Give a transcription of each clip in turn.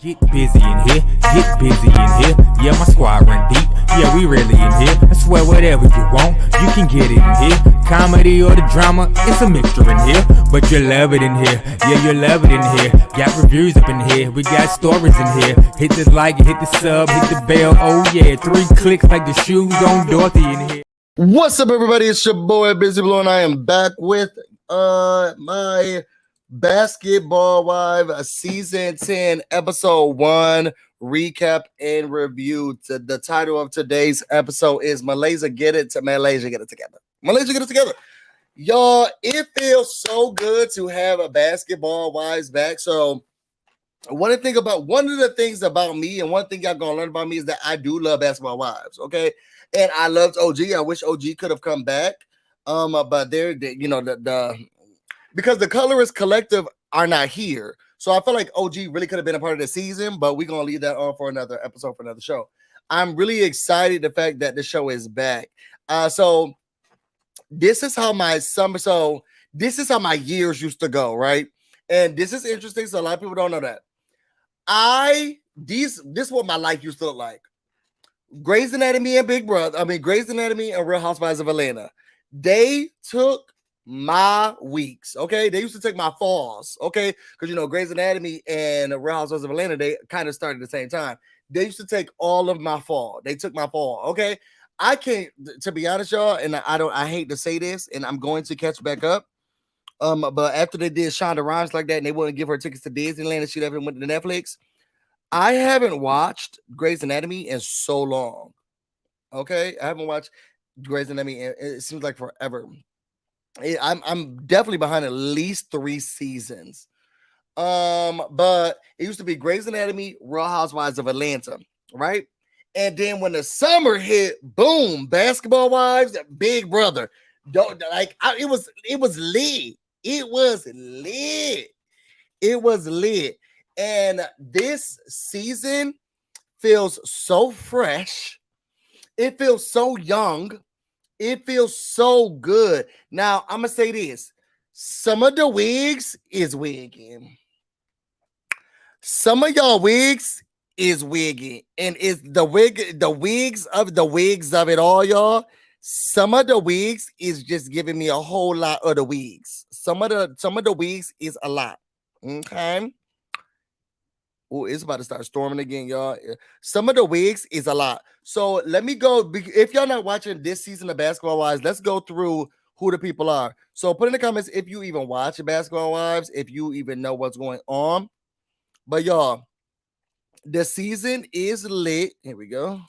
Get busy in here, get busy in here. Yeah, my squad run deep. Yeah, we really in here. I swear whatever you want, you can get it in here. Comedy or the drama, it's a mixture in here. But you love it in here. Yeah, you love it in here. Got reviews up in here. We got stories in here. Hit the like, hit the sub, hit the bell. Oh yeah, 3 clicks like the shoes on Dorothy in here. What's up, everybody? It's your boy BusyBlu, and I am back with my Basketball Wives Season 10 Episode 1 recap and review. The title of today's episode is Malaysia Get It Together. Malaysia Get It Together. Y'all, it feels so good to have a Basketball Wives back. So one of the things about me, and one thing y'all gonna learn about me, is that I do love Basketball Wives. Okay. And I loved OG. I wish OG could have come back. But because the Colorist Collective are not here. So I feel like OG really could have been a part of the season, but we're gonna leave that on for another episode, for another show. I'm really excited the fact that the show is back. So this is how my years used to go, right? And this is interesting. So a lot of people don't know that. This is what my life used to look like. Grey's Anatomy and Grey's Anatomy and Real Housewives of Atlanta. They took my weeks, okay? They used to take my falls, okay? Because, Grey's Anatomy and Real Housewives of Atlanta, they kind of started at the same time. They used to take all of my fall. They took my fall, okay? I can't, to be honest, y'all, and I hate to say this, and I'm going to catch back up. But after they did Shonda Rhimes like that, and they wouldn't give her tickets to Disneyland, and she never went to Netflix, I haven't watched Grey's Anatomy in so long. Okay, I haven't watched Grey's Anatomy, and it seems like forever. I'm definitely behind at least 3 seasons. But it used to be Grey's Anatomy, Real Housewives of Atlanta, right? And then when the summer hit, boom, Basketball Wives, Big Brother. It was lit. It was lit. And this season feels so fresh. It feels so young. It feels so good. Now, I'm going to say this. Some of the wigs is wigging. Some of y'all wigs is wigging. And it's the wigs of it all, y'all. Some of the wigs is just giving me a whole lot of the wigs. Some of the wigs is a lot. Okay. Oh, it's about to start storming again, y'all. Some of the wigs is a lot. So let me go. If y'all not watching this season of Basketball Wives, let's go through who the people are. So put in the comments if you even watch Basketball Wives, if you even know what's going on. But y'all, the season is lit. Here we go.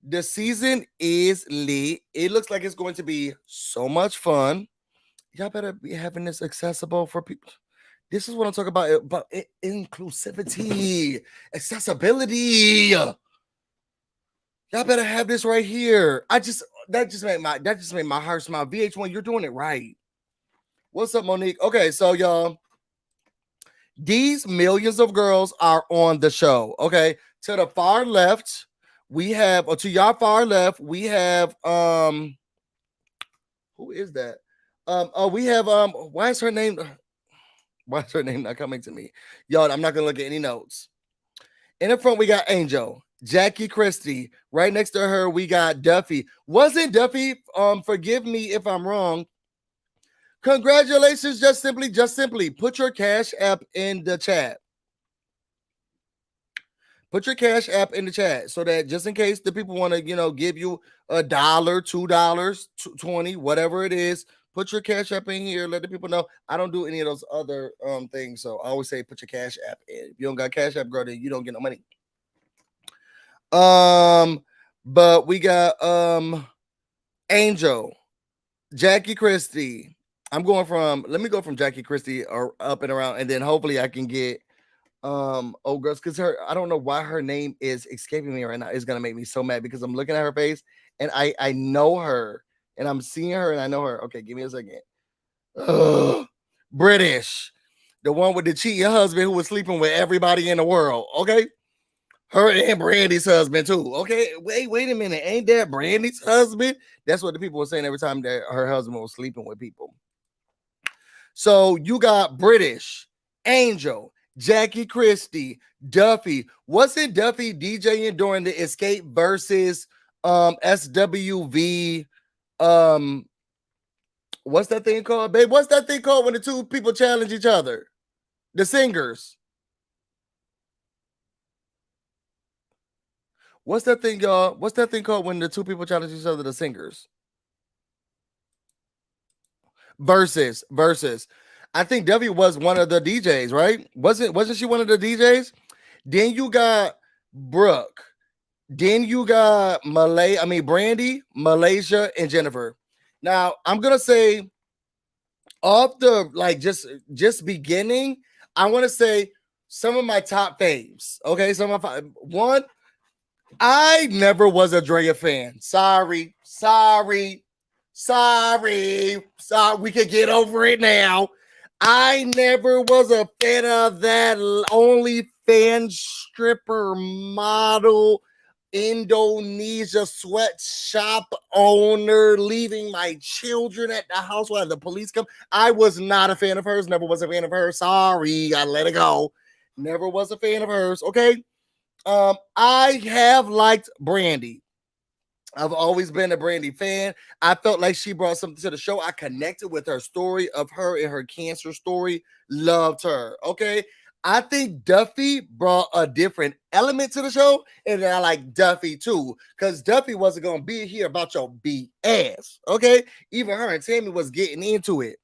The season is lit. It looks like it's going to be so much fun. Y'all better be having this accessible for people. This is what I'm talking about inclusivity, accessibility. Y'all better have this right here. That just made my heart smile. VH1, you're doing it right. What's up, Monique? Okay, so y'all, these millions of girls are on the show. Okay, to the far left, we have, or to your far left, we have who is that? We have why is her name not coming to me? Y'all, I'm not gonna look at any notes. In the front, we got Angel, Jackie Christie. Right next to her, we got Duffy. Wasn't Duffy? Forgive me if I'm wrong. Congratulations, just simply. Put your Cash App in the chat. Put your Cash App in the chat so that just in case the people want to, give you $1, $2, 20, whatever it is. Put your Cash App in here. Let the people know. I don't do any of those other things. So I always say put your Cash App in. If you don't got Cash App, girl, then you don't get no money. But we got Angel, Jackie Christie. Let me go from Jackie Christie or up and around, and then hopefully I can get old girls, because I don't know why her name is escaping me right now. It's gonna make me so mad because I'm looking at her face and I know her. And I'm seeing her and I know her. Okay, give me a second. Ugh. British. The one with the cheating husband who was sleeping with everybody in the world. Okay. Her and Brandy's husband too. Okay. Wait a minute. Ain't that Brandy's husband? That's what the people were saying every time that her husband was sleeping with people. So you got British, Angel, Jackie Christie, Duffy. Wasn't Duffy DJing during the Escape versus SWV? Um, what's that thing called, babe? What's that thing called when the two people challenge each other? The singers. What's that thing, y'all? What's that thing called when the two people challenge each other? The singers. Versus. I think Duffy was one of the DJs, right? Wasn't she one of the DJs? Then you got Brooke. Then you got Brandy, Malaysia, and Jennifer. Now I'm gonna say off the just beginning, I want to say some of my top faves. Okay, one. I never was a Drea fan. Sorry. We can get over it now. I never was a fan of that only fan stripper model Indonesia sweatshop owner leaving my children at the house while the police come. I was not a fan of hers. Never was a fan of her. Sorry, I let it go. Never was a fan of hers. Okay. I have liked Brandy. I've always been a Brandy fan. I felt like she brought something to the show. I connected with her story of her and her cancer story. Loved her. Okay. I think Duffy brought a different element to the show, and I like Duffy too, because Duffy wasn't gonna be here about your BS. Okay, even her and Tammy was getting into it.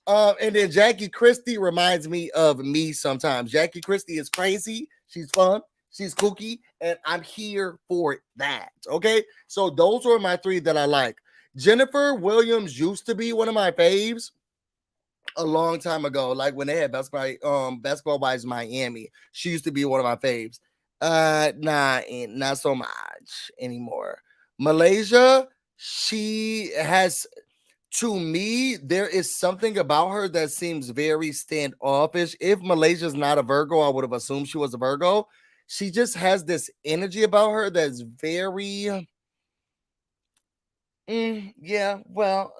And then Jackie Christie reminds me of me sometimes. Jackie Christie is crazy. She's fun. She's kooky, and I'm here for that. Okay, so those were my three that I like. Jennifer Williams used to be one of my faves a long time ago, like when they had Basketball Wives Miami. She used to be one of my faves. Not so much anymore. Malaysia, she has, to me, there is something about her that seems very standoffish. If Malaysia's not a Virgo, I would have assumed she was a Virgo. She just has this energy about her that's very yeah, well,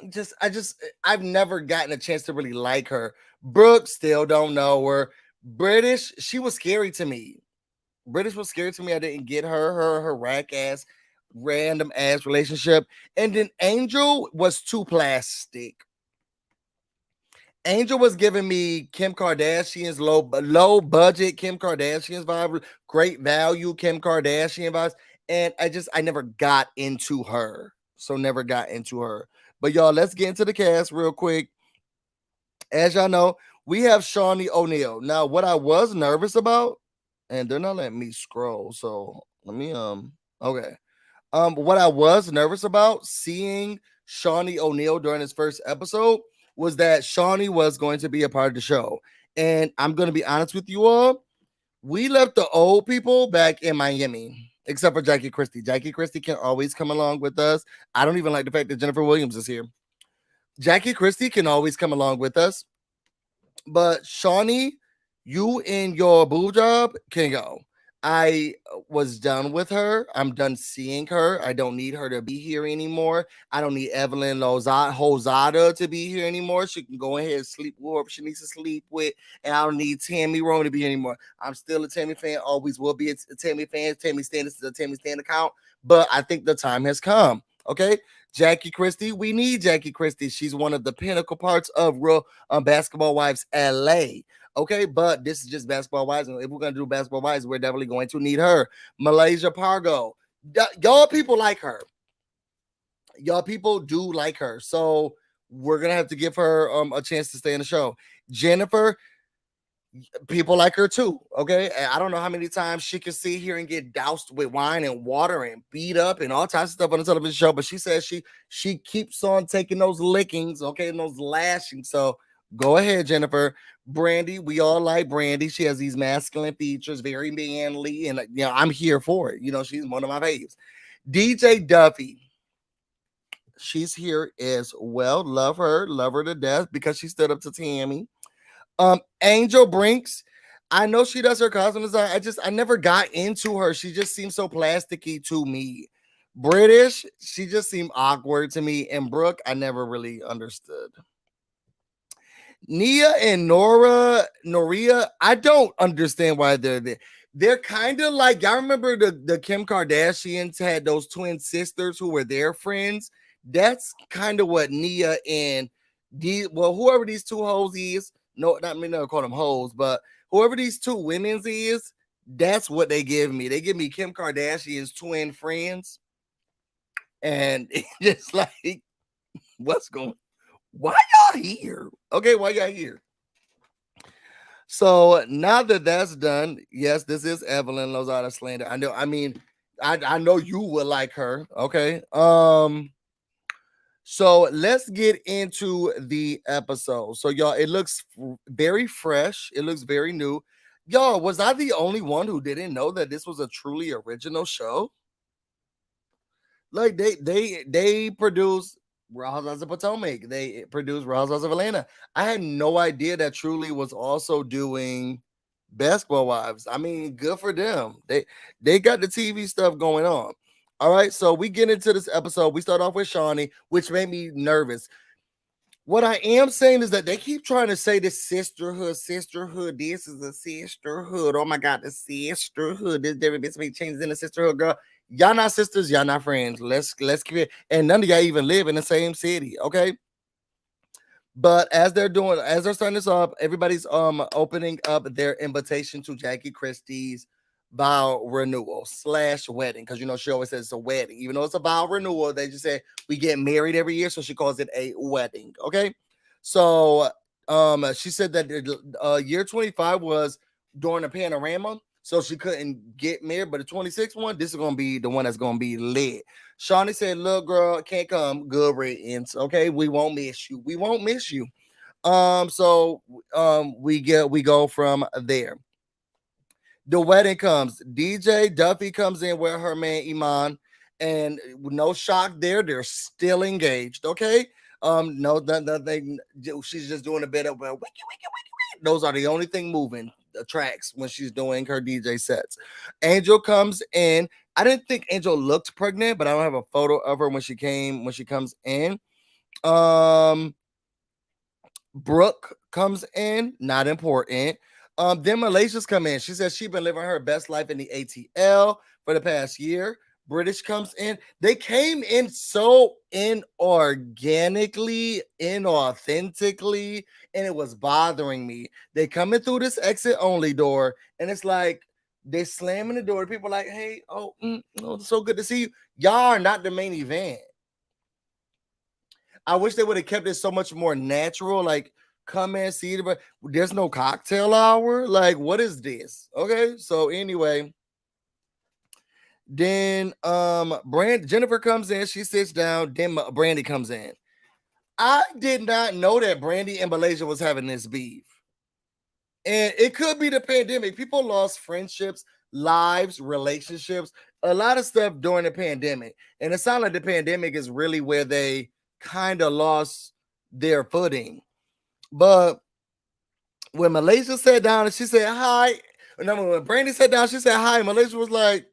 I've never gotten a chance to really like her. Brooke, still don't know her. British, she was scary to me. British was scary to me. I didn't get her rack ass, random ass relationship. And then Angel was too plastic. Angel was giving me Kim Kardashian's low budget Kim Kardashian's vibe, great value Kim Kardashian vibes, and I never got into her. So never got into her. But y'all, let's get into the cast real quick. As y'all know, we have Shawnee O'Neal. Now, what I was nervous about, and they're not letting me scroll, so let me okay. What I was nervous about seeing Shawnee O'Neal during his first episode was that Shawnee was going to be a part of the show. And I'm going to be honest with you all. We left the old people back in Miami, except for Jackie Christie. Jackie Christie can always come along with us. I don't even like the fact that Jennifer Williams is here. Jackie Christie can always come along with us. But Shawnee, you and your boo job can go. I was done with her. I'm done seeing her. I don't need her to be here anymore. I don't need Evelyn Hozada to be here anymore. She can go ahead and sleep with whoever she needs to sleep with. And I don't need Tammy Rowan to be here anymore. I'm still a Tammy fan. Always will be a Tammy fan. Tammy Stan is the Tammy Stan account. But I think the time has come. Okay. Jackie Christie, we need Jackie Christie. She's one of the pinnacle parts of Real Basketball Wives LA. Okay, but this is just Basketball Wives. And if we're going to do Basketball Wives, we're definitely going to need her. Malaysia Pargo. Y'all people like her. Y'all people do like her. So we're going to have to give her a chance to stay in the show. Jennifer, people like her too. Okay. I don't know how many times she can sit here and get doused with wine and water and beat up and all types of stuff on the television show. But she says she keeps on taking those lickings, okay, and those lashings. So go ahead, Jennifer. Brandy, we all like Brandy. She has these masculine features, very manly, and I'm here for it. She's one of my faves. DJ Duffy. She's here as well. Love her to death because she stood up to Tammy. Angel Brinks, I know she does her costume design. I never got into her. She just seems so plasticky to me. British, she just seemed awkward to me. And Brooke, I never really understood. Nia and Noria, I don't understand why they're there. They're kind of like, y'all remember the Kim Kardashians had those twin sisters who were their friends? That's kind of what Nia and whoever these two hoes is, no, not me, never call them hoes, but whoever these two women's is, that's what they give me. They give me Kim Kardashian's twin friends. And it's just like, what's going, why y'all here? Okay, why y'all here? So now that that's done, yes, this is Evelyn Lozada slander. I know. I mean, I know you would like her. Okay. So let's get into the episode. So y'all, it looks very fresh. It looks very new. Y'all, was I the only one who didn't know that this was a truly original show? Like they produce Real Housewives of Potomac. They produce Real Housewives of Atlanta. I had no idea that Truly was also doing Basketball Wives. I mean, good for them. They got the TV stuff going on. All right, so we get into this episode. We start off with Shawnee, which made me nervous. What I am saying is that they keep trying to say this sisterhood. This is a sisterhood. Oh my God, the sisterhood. There's different bits of changes in the sisterhood, girl. Y'all not sisters, y'all not friends. Let's keep it. And none of y'all even live in the same city, okay? But as they're starting this up, everybody's opening up their invitation to Jackie Christie's vow renewal / wedding, because you know she always says it's a wedding, even though it's a vow renewal. They just say we get married every year, so she calls it a wedding. Okay, so she said that year 25 was during a panorama, so she couldn't get married, but the 26th one, this is gonna be the one that's gonna be lit. Shawnee said, "Look, girl, can't come. Good riddance. Okay, we won't miss you. We won't miss you." So we go from there. The wedding comes. DJ Duffy comes in with her man Iman, and no shock there. They're still engaged. Okay. No, nothing. She's just doing a bit of wiki, wiki, wiki. Those are the only thing moving the tracks when she's doing her DJ sets. Angel comes in. I didn't think Angel looked pregnant, but I don't have a photo of her when she comes in. Um, Brooke comes in, not important. Then Malaysia's come in. She says she's been living her best life in the ATL for the past year. British comes in. They came in so inorganically, inauthentically, and it was bothering me. They coming through this exit only door, and it's like they slamming the door. People like, hey, it's so good to see you. Y'all are not the main event. I wish they would have kept it so much more natural. Like, come and see it, but there's no cocktail hour. Like, what is this? Okay, so anyway, then Jennifer comes in, she sits down, then Brandy comes in. I did not know that Brandy and Malaysia was having this beef. And it could be the pandemic. People lost friendships, lives, relationships, a lot of stuff during the pandemic. And it sounds like the pandemic is really where they kind of lost their footing. But when Malaysia sat down and she said hi, when Brandy sat down, she said hi. Malaysia was like,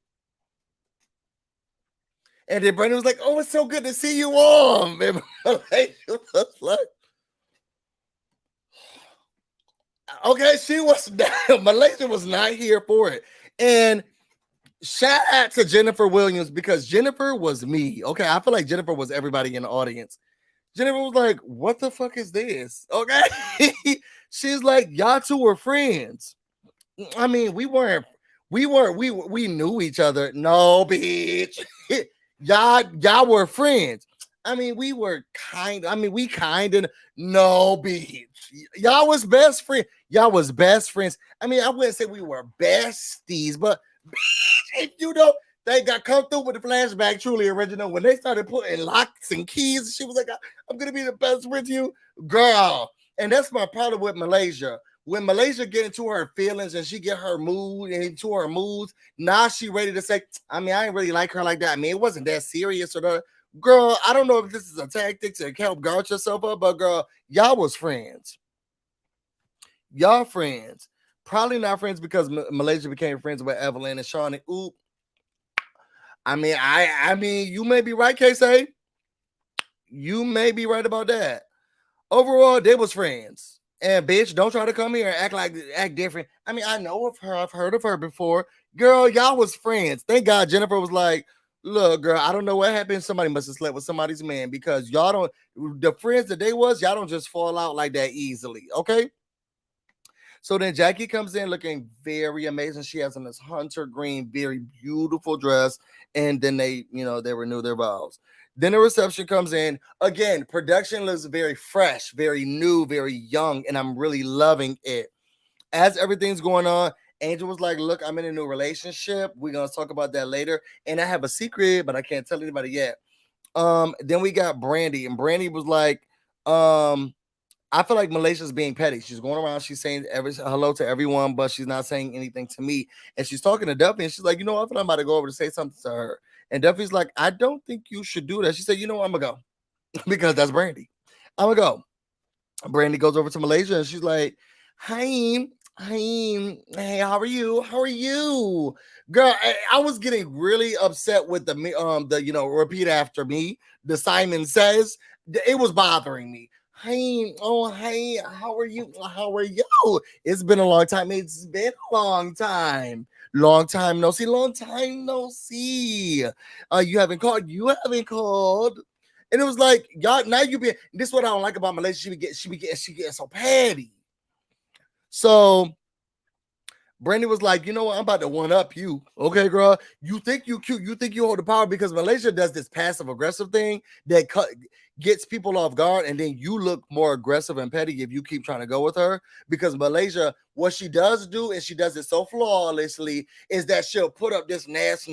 and then Brandy was like, "Oh, it's so good to see you all." And Malaysia was like, okay, she was Malaysia was not here for it. And shout out to Jennifer Williams, because Jennifer was me. Okay, I feel like Jennifer was everybody in the audience. Jennifer was like, "What the fuck is this?" Okay, she's like, "Y'all two were friends." I mean, we knew each other. No, bitch, y'all were friends. I mean, we kind of no, bitch. Y'all was best friends. Y'all was best friends. I mean, I wouldn't say we were besties, but bitch, if you know, they got come through with the flashback, truly original. When they started putting locks and keys, she was like, "I'm gonna be the best friend to you, girl." And that's my problem with Malaysia. When Malaysia get into her feelings and she get her mood and into her moods, now she ready to say, I mean, I ain't really like her like that. I mean, it wasn't that serious or the girl. I don't know if this is a tactic to help guard yourself up, but girl, y'all was friends. Y'all friends. Probably not friends because Malaysia became friends with Evelyn and Shawnee. Oop. I mean, you may be right, Casey. You may be right about that. Overall, they was friends. And bitch, don't try to come here and act different. I mean, I know of her. I've heard of her before. Girl, y'all was friends. Thank God Jennifer was like, look, girl, I don't know what happened. Somebody must have slept with somebody's man because y'all don't the friends that they was, y'all don't just fall out like that easily. Okay. So then Jackie comes in looking very amazing. She has on this hunter green, very beautiful dress. And then they renew their vows. Then the reception comes in. Again, production looks very fresh, very new, very young, and I'm really loving it. As everything's going on, Angel was like, look, I'm in a new relationship. We're gonna talk about that later. And I have a secret, but I can't tell anybody yet. Then we got Brandy, and Brandy was like, I feel like Malaysia's being petty. She's going around, she's saying hello to everyone, but she's not saying anything to me. And she's talking to Duffy, and she's like, you know, I feel like I'm about to go over to say something to her. And Duffy's like, I don't think you should do that. She said, you know what, I'm gonna go because that's Brandy. I'm gonna go. Brandy goes over to Malaysia, and she's like, hi, hi, hey, how are you? How are you? Girl, I was getting really upset with the repeat after me, the Simon Says. It was bothering me. Hey, oh, hey, how are you? How are you? It's been a long time. It's been a long time. Long time no see. Long time no see. You haven't called. You haven't called. And it was like, y'all, now you be this is what I don't like about Malaysia. She getting so petty. So Brandy was like, you know what? I'm about to one up you. Okay, girl. You think you cute. You think you hold the power because Malaysia does this passive aggressive thing that gets people off guard. And then you look more aggressive and petty if you keep trying to go with her. Because Malaysia, what she does do, and she does it so flawlessly, is that she'll put up this nice,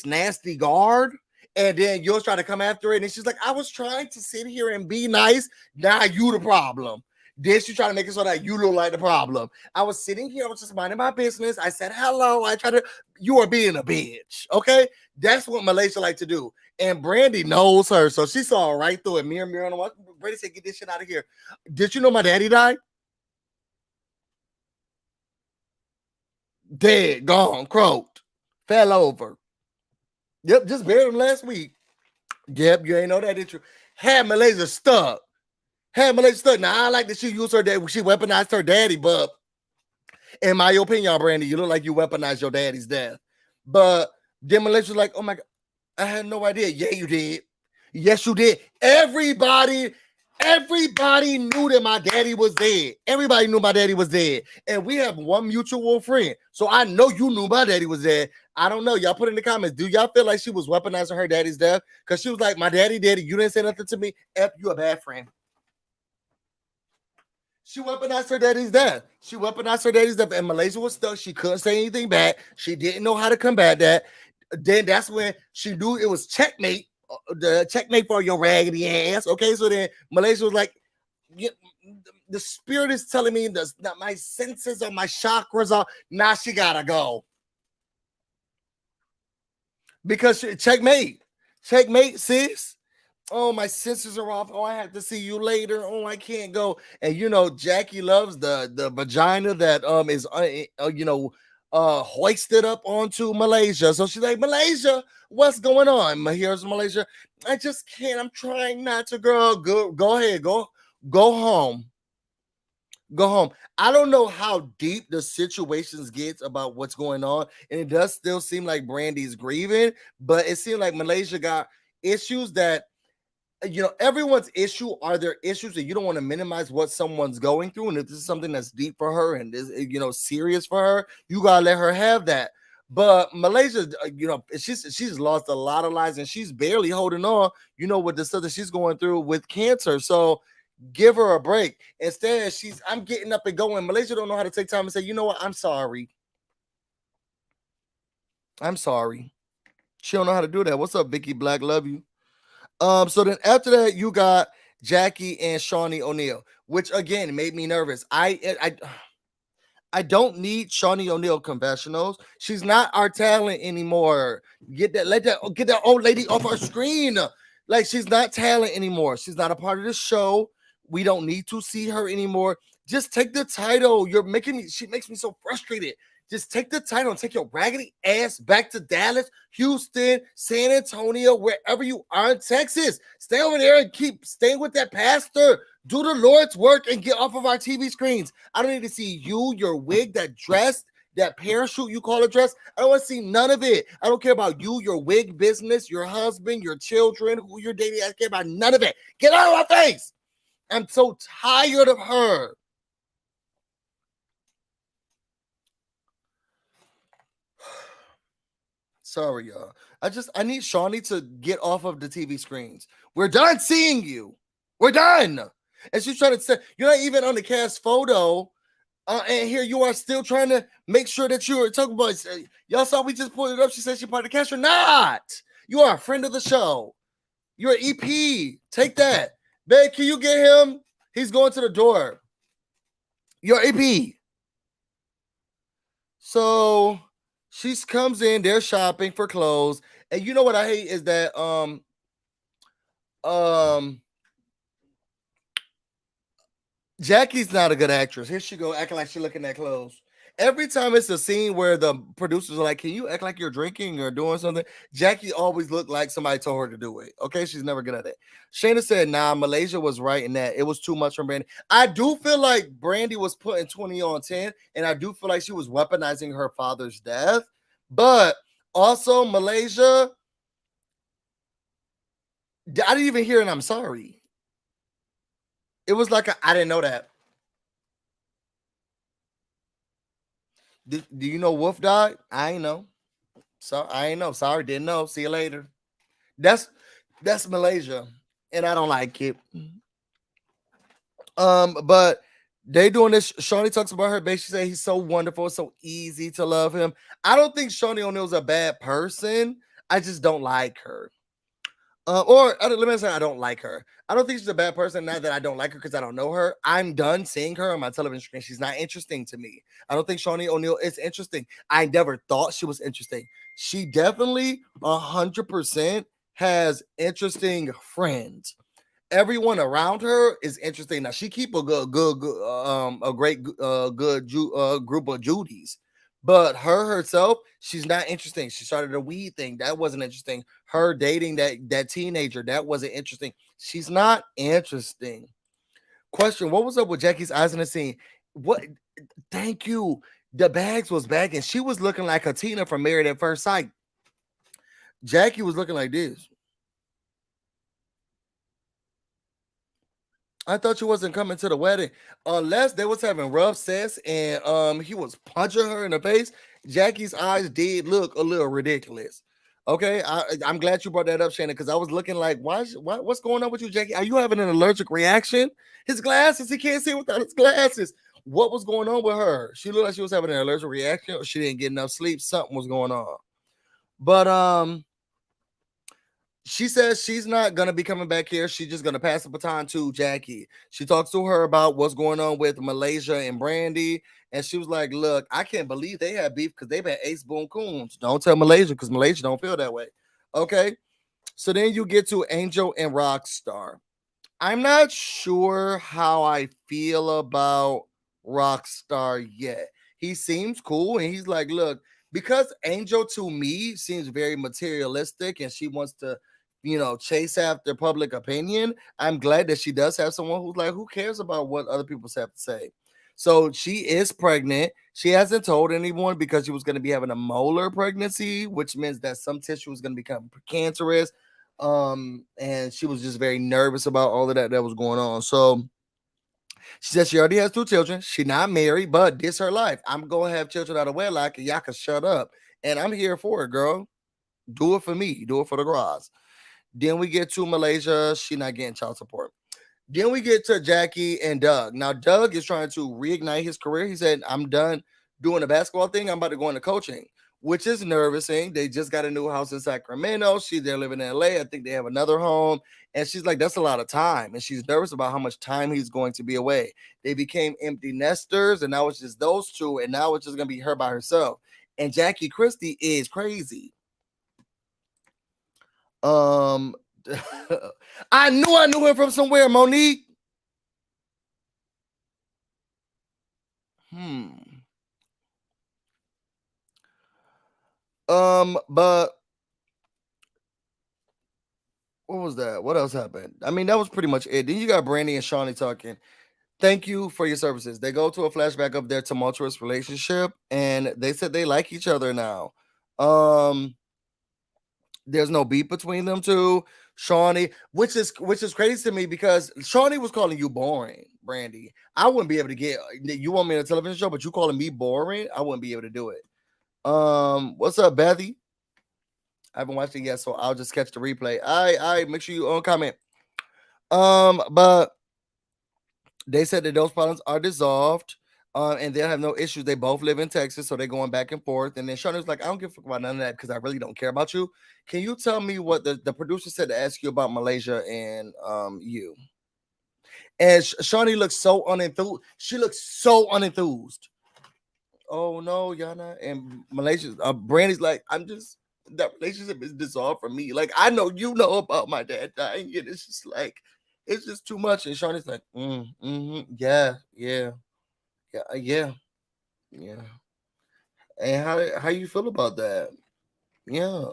nasty guard. And then you'll try to come after it. And she's like, I was trying to sit here and be nice. Now you the problem. Then she trying to make it so that you look like the problem. I was sitting here, I was just minding my business. I said hello. You are being a bitch. Okay. That's what Malaysia like to do. And Brandy knows her. So she saw right through it. Mirror on the wall. Brandy said, get this shit out of here. Did you know my daddy died? Dead, gone, croaked, fell over. Yep, just buried him last week. Yep, you ain't know that, did you? Had Malaysia stuck. Now I like that she used her dad. She weaponized her daddy, but in my opinion, Brandy, you look like you weaponized your daddy's death. But then Malaysia was like, oh my God, I had no idea. Yeah, you did. Yes, you did. Everybody knew that my daddy was dead. Everybody knew my daddy was dead. And we have one mutual friend. So I know you knew my daddy was dead. I don't know. Y'all put in the comments. Do y'all feel like she was weaponizing her daddy's death? Because she was like, my daddy did it. You didn't say nothing to me. F, you a bad friend. She weaponized her daddy's death. And Malaysia was stuck. She couldn't say anything back. She didn't know how to combat that. Then that's when she knew it was checkmate. The checkmate for your raggedy ass. Okay, so then Malaysia was like, the spirit is telling me that my senses or my chakras are. Now she gotta go because checkmate, sis. Oh, my senses are off. Oh, I have to see you later. Oh, I can't go. And Jackie loves the vagina that is hoisted up onto Malaysia. So she's like, Malaysia, what's going on? Here's Malaysia. I just can't. I'm trying not to, girl. Go ahead. Go home. Go home. I don't know how deep the situations gets about what's going on. And it does still seem like Brandy's grieving, but it seems like Malaysia got issues that everyone's issue are their issues, and you don't want to minimize what someone's going through. And if this is something that's deep for her and is serious for her, you gotta let her have that. But Malaysia, she's lost a lot of lives, and she's barely holding on. With the stuff that she's going through with cancer. So give her a break. Instead, I'm getting up and going. Malaysia don't know how to take time and say, you know what, I'm sorry. She don't know how to do that. What's up, Vicky Black? Love you. So then after that, you got Jackie and Shawnee O'Neal, which again made me nervous. I don't need Shawnee O'Neal confessionals. She's not our talent anymore. Get that old lady off our screen. Like, she's not talent anymore. She's not a part of the show. We don't need to see her anymore. Just take the title. She makes me so frustrated. Just take the title and take your raggedy ass back to Dallas, Houston, San Antonio, wherever you are in Texas. Stay over there and keep staying with that pastor. Do the Lord's work and get off of our TV screens. I don't need to see you, your wig, that dress, that parachute you call a dress. I don't want to see none of it. I don't care about you, your wig business, your husband, your children, who you're dating. I don't care about none of it. Get out of my face. I'm so tired of her. Sorry, y'all. I need Shawnee to get off of the TV screens. We're done seeing you. We're done. And she's trying to say you're not even on the cast photo. And here you are still trying to make sure that you are talking about. Y'all saw we just pulled it up. She said she's part of the cast. You're not. You are a friend of the show. You're an EP. Take that. Babe, can you get him? He's going to the door. You're EP. So she comes in, they're shopping for clothes. And you know what I hate is that Jackie's not a good actress. Here she go acting like she's looking at clothes. Every time it's a scene where the producers are like, "Can you act like you're drinking or doing something?" Jackie always looked like somebody told her to do it. Okay, she's never good at it. Shayna said, "Nah, Malaysia was right in that it was too much from Brandy." I do feel like Brandy was putting 20 on 10, and I do feel like she was weaponizing her father's death. But also, Malaysia, I didn't even hear an "I'm sorry." It was like I didn't know that. Do you know Wolf died? I ain't know. So I ain't know. Sorry, didn't know. See you later. That's Malaysia, and I don't like it. But they doing this. Shawnee talks about her babe. She said he's so wonderful, so easy to love him. I don't think Shawnee O'Neal's a bad person. I just don't like her. Let me say I don't like her. I don't think she's a bad person. Not that I don't like her because I don't know her. I'm done seeing her on my television screen. She's not interesting to me. I don't think Shawnee O'Neal is interesting. I never thought she was interesting. She definitely 100% has interesting friends. Everyone around her is interesting. Now she keep a good group of Judies, but her herself, she's not interesting. She started a weed thing that wasn't interesting. Her dating that teenager that wasn't interesting. She's not interesting. Question: what was up with Jackie's eyes in the scene? What? Thank you. The bags was bagging. She was looking like a Tina from Married at First Sight. Jackie was looking like this. I thought you wasn't coming to the wedding unless they was having rough sex and he was punching her in the face. Jackie's eyes did look a little ridiculous. Okay, I'm glad you brought that up, Shannon, because I was looking like, what's going on with you, Jackie? Are you having an allergic reaction? His glasses, he can't see without his glasses. What was going on with her? She looked like she was having an allergic reaction, or she didn't get enough sleep. Something was going on. But she says she's not gonna be coming back here. She's just gonna pass the baton to Jackie. She talks to her about what's going on with Malaysia and Brandy, and she was like, "Look, I can't believe they had beef because they've had Ace Boon Coons. Don't tell Malaysia because Malaysia don't feel that way." Okay, so then you get to Angel and Rockstar. I'm not sure how I feel about Rockstar yet. He seems cool, and he's like, "Look." Because Angel to me seems very materialistic and she wants to chase after public opinion. I'm glad that she does have someone who's like, who cares about what other people have to say? So she is pregnant. She hasn't told anyone because she was going to be having a molar pregnancy, which means that some tissue was going to become cancerous. And she was just very nervous about all of that was going on. So she said she already has 2 children. She not married, but this her life. I'm going to have children out of wedlock and y'all can shut up. And I'm here for it, girl. Do it for me. Do it for the grass. Then we get to Malaysia. She not getting child support. Then we get to Jackie and Doug. Now, Doug is trying to reignite his career. He said, I'm done doing the basketball thing. I'm about to go into coaching, which is nervousing. They just got a new house in Sacramento. They're living in LA. I think they have another home. And she's like, that's a lot of time. And she's nervous about how much time he's going to be away. They became empty nesters, and now it's just those two. And now it's just going to be her by herself. And Jackie Christie is crazy. I knew him from somewhere, Monique. But what was that? What else happened? I mean, that was pretty much it. Then you got Brandy and Shawnee talking. Thank you for your services. They go to a flashback of their tumultuous relationship, and they said they like each other now. Um, there's no beef between them two. Shawnee, which is crazy to me because Shawnee was calling you boring, Brandy. I wouldn't be able to get you want me in a television show, but you calling me boring, I wouldn't be able to do it. What's up, Bethy? I haven't watched it yet, so I'll just catch the replay. I make sure you comment. But they said that those problems are dissolved. And they'll have no issues. They both live in Texas, so they're going back and forth. And then Shawnee was like, I don't give a fuck about none of that because I really don't care about you. Can you tell me what the producer said to ask you about Malaysia and you? And Shawnee looks so unenthused. She looks so unenthused. Oh no, Yana. And Malaysia, Brandy's like, I'm just that relationship is dissolved for me. Like, I know you know about my dad dying, and it's just like it's just too much. And Shawnee's like, yeah, yeah, yeah, yeah. And how you feel about that? Yeah.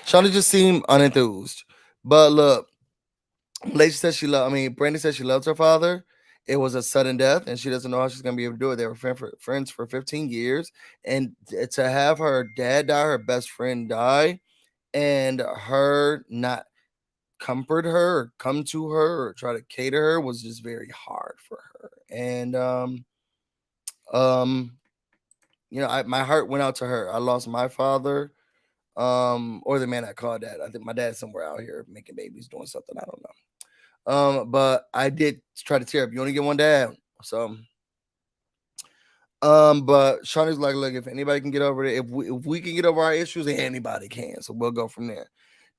Shawnee just seemed unenthused. But look, Malaysia said Brandy said she loves her father. It was a sudden death, and she doesn't know how she's gonna be able to do it. They were friends for 15 years, and to have her dad die, her best friend die, and her not comfort her or come to her or try to cater her was just very hard for her. And um, my heart went out to her. I lost my father, or the man I called dad. I think my dad's somewhere out here making babies, doing something. I don't know. But I did try to tear up. You only get one dad. So but Shawnee's like, look, if anybody can get over it, if we can get over our issues, anybody can. So we'll go from there.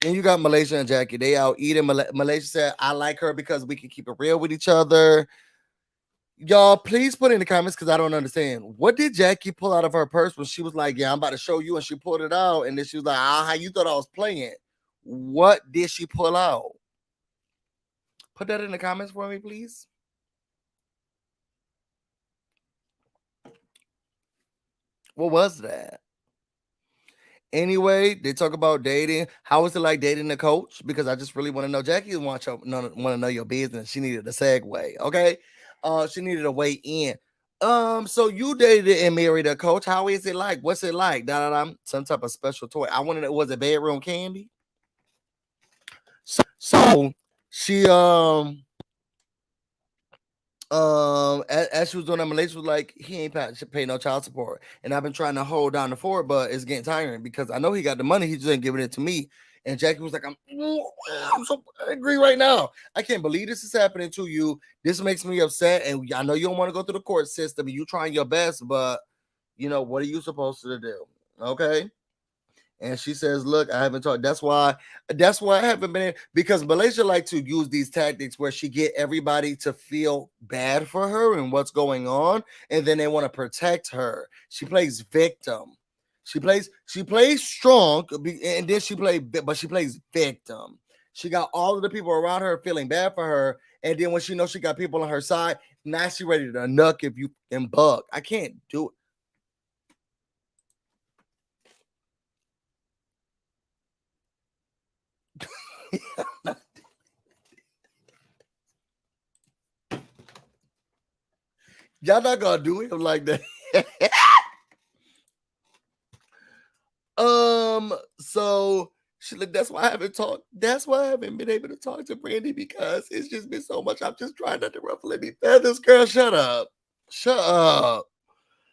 Then you got Malaysia and Jackie. They out eating. Malaysia said, I like her because we can keep it real with each other. Y'all, please put in the comments because I don't understand. What did Jackie pull out of her purse when she was like, yeah, I'm about to show you? And she pulled it out. And then she was like, how you thought I was playing? What did she pull out? Put that in the comments for me, please. What was that? Anyway, they talk about dating. How is it like dating a coach? Because I just really want to know. Jackie want to know your business. She needed a segue. Okay. She needed a way in. So you dated and married a coach. How is it like? What's it like? Some type of special toy. I wanted it was a bedroom candy. So she as she was doing that, Malaysia was like, he ain't pay no child support, and I've been trying to hold down the fort, but it's getting tiring because I know he got the money, he just ain't giving it to me. And Jackie was like, I'm so angry right now. I can't believe this is happening to you. This makes me upset, and I know you don't want to go through the court system. You trying your best, but what are you supposed to do? Okay. And she says, look, I haven't talked. That's why I haven't been in, because Malaysia like to use these tactics where she get everybody to feel bad for her and what's going on, and then they want to protect her. She plays victim. She plays strong, and then she plays victim. She got all of the people around her feeling bad for her, and then when she knows she got people on her side, now she ready to nuck if you and bug. I can't do it. Y'all not gonna do him like that. So she like, that's why I haven't talked. That's why I haven't been able to talk to Brandy because it's just been so much. I'm just trying not to ruffle any feathers, girl. Shut up. Shut up.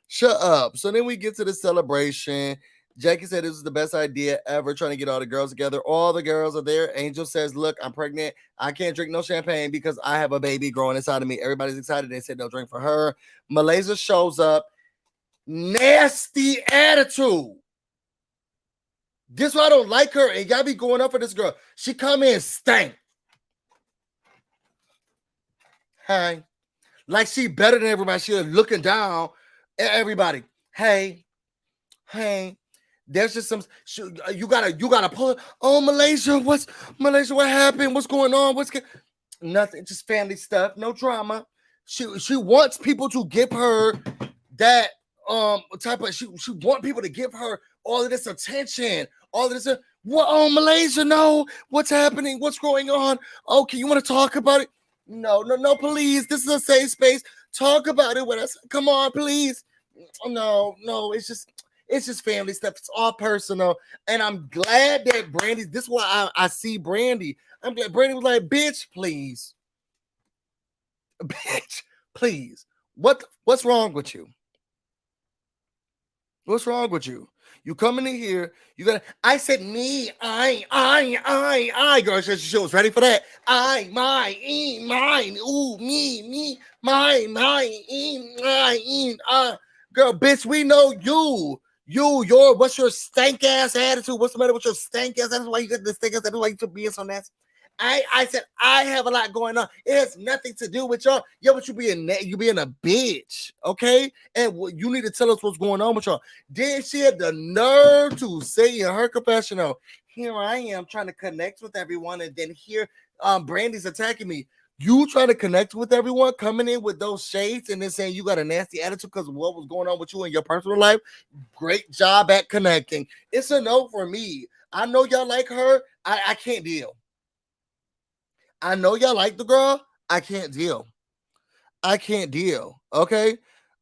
Shut up. So then we get to the celebration. Jackie said this was the best idea ever, trying to get all the girls together. All the girls are there. Angel says, look, I'm pregnant. I can't drink no champagne because I have a baby growing inside of me. Everybody's excited. They said they'll drink for her. Malaysia shows up. Nasty attitude. This why I don't like her, and y'all be going up for this girl. She come in stank. Hey. Like she better than everybody. She looking down at everybody. Hey. There's just some you gotta pull it. Oh, Malaysia, what happened? What's going on? Nothing, just family stuff, no drama. She wants people to give her that type of she want people to give her all of this attention, all of this. What on Malaysia? No, what's happening? What's going on? Okay, you want to talk about it? No, please. This is a safe space. Talk about it with us. Come on, please. No, it's just family stuff. It's all personal. And I'm glad that Brandy, this is why I see Brandy. I'm glad Brandy was like, bitch, please. Bitch, please. What's wrong with you? What's wrong with you? You coming in here, you gotta. I said me, girl. She was ready for that. Mine, ooh, me, mine. Girl, bitch, we know you. What's your stank ass attitude? What's the matter with your stank ass attitude? Why you got this stank ass attitude? Why you being so nasty? I said I have a lot going on. It has nothing to do with y'all. Yeah, but you being a bitch, okay? And you need to tell us what's going on with y'all. Then she had the nerve to say in her confessional, "Here I am trying to connect with everyone," and then here, Brandy's attacking me. You trying to connect with everyone, coming in with those shades, and then saying you got a nasty attitude because of what was going on with you in your personal life. Great job at connecting. It's a no for me. I know y'all like her. I can't deal. I know y'all like the girl. I can't deal. Okay.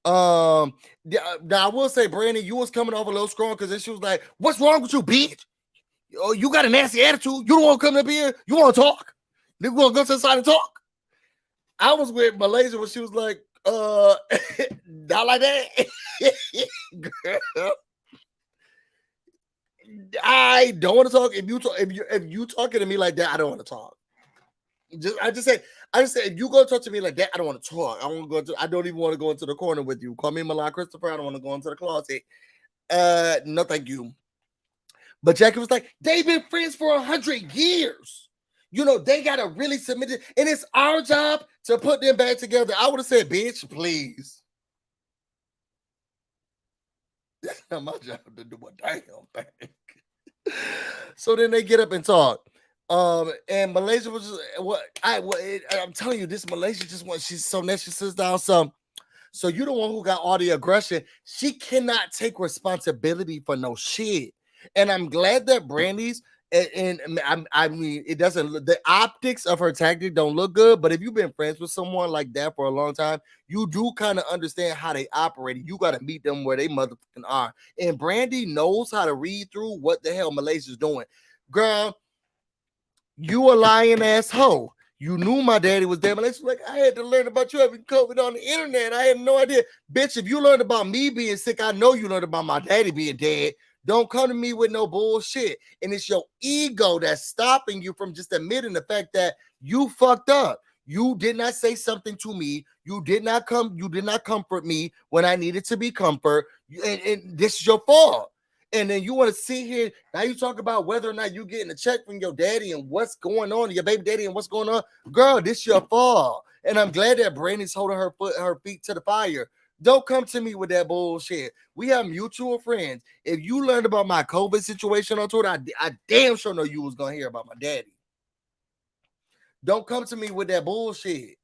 Now I will say, Brandon, you was coming off a little strong because then she was like, "What's wrong with you, bitch? Oh, you got a nasty attitude. You don't want to come up here. You want to talk. You want to go to the side and talk." I was with Malaysia when she was like, not like that. Girl, I don't want to talk. If you talking to me like that, I don't want to talk. I just said if you go talk to me like that, I don't want to talk. I don't even want to go into the corner with you. Call me Milan Christopher. I don't want to go into the closet. No, thank you. But Jackie was like, they've been friends for 100 years. You know, they gotta really submit it, and it's our job to put them back together. I would have said, bitch, please. That's not my job to do a damn thing. So then they get up and talk. And Malaysia was just, I'm telling you, this Malaysia just wants, she's so nice. She sits down some. So you the one who got all the aggression. She cannot take responsibility for no shit. And I'm glad that Brandy's I mean, it doesn't. The optics of her tactic don't look good. But if you've been friends with someone like that for a long time, you do kind of understand how they operate. You got to meet them where they motherfucking are. And Brandy knows how to read through what the hell Malaysia's doing. Girl, you a lying ass hoe. You knew my daddy was dead. Malaysia's like, I had to learn about you having COVID on the internet. I had no idea. Bitch, if you learned about me being sick, I know you learned about my daddy being dead. Don't come to me with no bullshit. And it's your ego that's stopping you from just admitting the fact that you fucked up. You did not say something to me. You did not comfort me when I needed to be comfort. And this is your fault. And then you want to sit here. Now you talk about whether or not you getting a check from your daddy and what's going on, your baby daddy and what's going on. Girl, this your fault. And I'm glad that Brandy's holding her feet to the fire. Don't come to me with that bullshit. We have mutual friends. If you learned about my COVID situation on Twitter, I damn sure know you was gonna hear about my daddy. Don't come to me with that bullshit.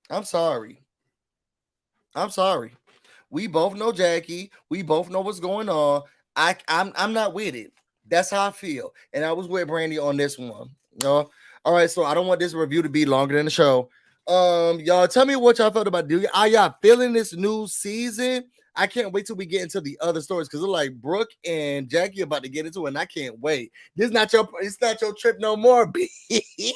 I'm sorry. We both know Jackie. We both know what's going on. I'm not with it. That's how I feel. And I was with Brandy on this one. You know? All right, so I don't want this review to be longer than the show. Y'all tell me what y'all felt about it. Are y'all feeling this new season? I can't wait till we get into the other stories because it's like Brooke and Jackie about to get into it, and I can't wait. It's not your trip no more, bitch.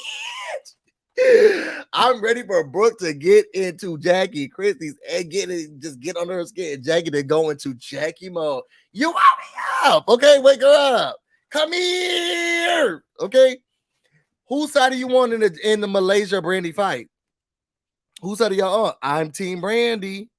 I'm ready for Brooke to get into Jackie Christie's and get under her skin. And Jackie to go into Jackie mode. You want me up, okay? Wake her up. Come here, okay? Whose side are you on in the Malaysia Brandy fight? Whose side are y'all on? I'm Team Brandy.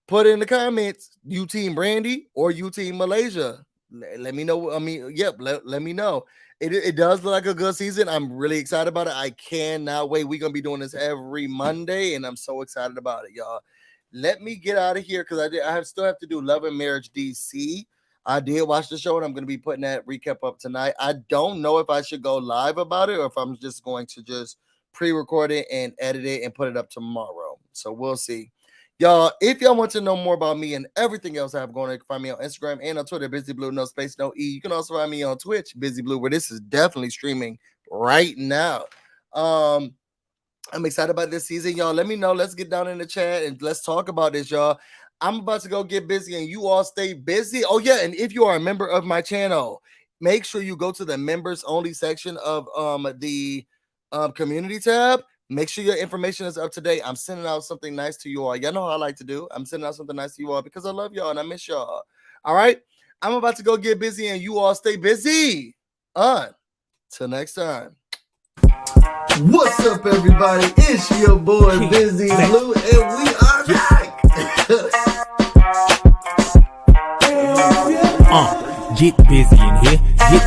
Put in the comments, you Team Brandy or you Team Malaysia. Let me know. I mean, yep, let me know. It does look like a good season. I'm really excited about it. I cannot wait. We're going to be doing this every Monday, and I'm so excited about it, y'all. Let me get out of here because I still have to do Love and Marriage DC. I did watch the show, and I'm going to be putting that recap up tonight. I don't know if I should go live about it or if I'm just going to just pre-record it and edit it and put it up tomorrow. So we'll see. Y'all, if y'all want to know more about me and everything else I have going on, you can find me on Instagram and on Twitter, BusyBlu, no space, no E. You can also find me on Twitch, BusyBlu, where this is definitely streaming right now. I'm excited about this season, y'all. Let me know. Let's get down in the chat and let's talk about this, y'all. I'm about to go get busy and you all stay busy. Oh, yeah. And if you are a member of my channel, make sure you go to the members only section of the community tab. Make sure your information is up to date. I'm sending out something nice to you all. Y'all know how I like to do. I'm sending out something nice to you all because I love y'all and I miss y'all. All right. I'm about to go get busy and you all stay busy. Till next time. What's up, everybody? It's your boy BusyBlu, and we are back. Get busy in here. Get